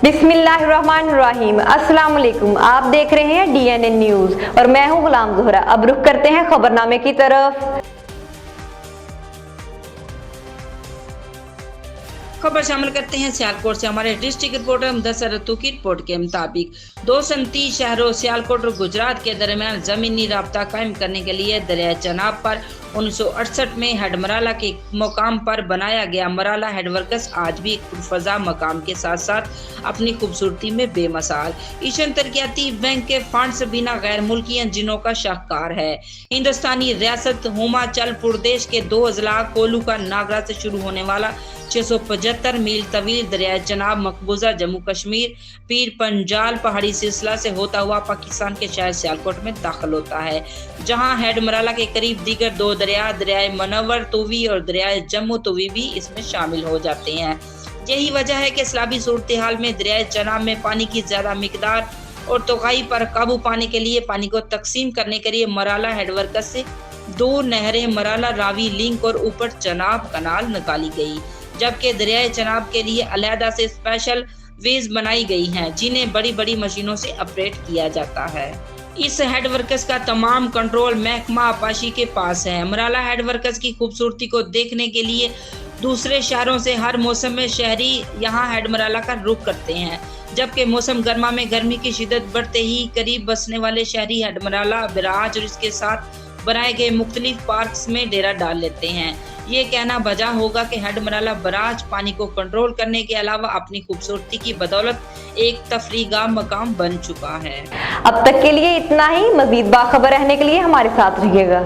बिस्मिल्लाहिर्रहमानिर्रहीम। अस्सलाम वालेकुम। आप देख रहे हैं DNN न्यूज और मैं हूं गुलाम ज़ोहरा। अब रुख करते हैं खबरनामे की तरफ। खबर शामिल करते हैं सियालकोट से। हमारे डिस्ट्रिक्ट रिपोर्टर मुदस्सर रतू की रिपोर्ट के मुताबिक 2 संसदीय शहरों सियालकोट और गुजरात के दरमियान जमीनी राब्ता कायम करने के लिए दरिया चनाब पर 1968 में हेड मराला के मुकाम पर बनाया गया मराला हेडवर्क्स आज भी फजा मकाम के साथ साथ अपनी खूबसूरती में बेमिसाल एशियन तरक्याती बैंक के फंड्स बिना गैर मुल्की इंजनों का शाहकार है। हिंदुस्तानी रियासत हिमाचल प्रदेश के 2 अजला कोलू का नागरा से शुरू होने वाला 675 मील तवील दरिया चनाब मकबूजा जम्मू कश्मीर पीर पंजाल पहाड़ी सिलसिला से होता हुआ पाकिस्तान के शहर सियालकोट में दाखिल होता है, जहां हेड मराला के करीब दीगर 2 दरियाए मनवर तोवी और दरियाए जम्मू तोवी भी इसमें शामिल हो जाते हैं। यही वजह है कि सैलाबी सूरत हाल में दरिया चनाब में पानी की ज्यादा मिकदार और तोगाई पर काबू पाने के लिए पानी को तकसीम करने के लिए मराला हेडवर्क्स से 2 नहरें मराला रावी लिंक और ऊपर चनाब कनाल निकाली गई, जबकि दरियाए चनाब के लिए अलहदा से स्पेशल वेज बनाई गई हैं, जिन्हें बड़ी बड़ी मशीनों से ऑपरेट किया जाता है। इस हेडवर्क्स का तमाम कंट्रोल महकमा आपाशी के पास है। मराला हेडवर्क्स की खूबसूरती को देखने के लिए दूसरे शहरों से हर मौसम में शहरी यहाँ हेड मराला का रुख करते हैं, जबकि मौसम गर्मा में गर्मी की शिद्दत बढ़ते ही करीब बसने वाले शहरी हेड मराला बिराज और इसके साथ बनाए गए मुख्तलिफ पार्क्स में डेरा डाल लेते हैं। ये कहना बजा होगा कि हेड मराला बराज पानी को कंट्रोल करने के अलावा अपनी खूबसूरती की बदौलत एक तफरीगाह मकाम बन चुका है। अब तक के लिए इतना ही। मजीद बाखबर रहने के लिए हमारे साथ रहिएगा।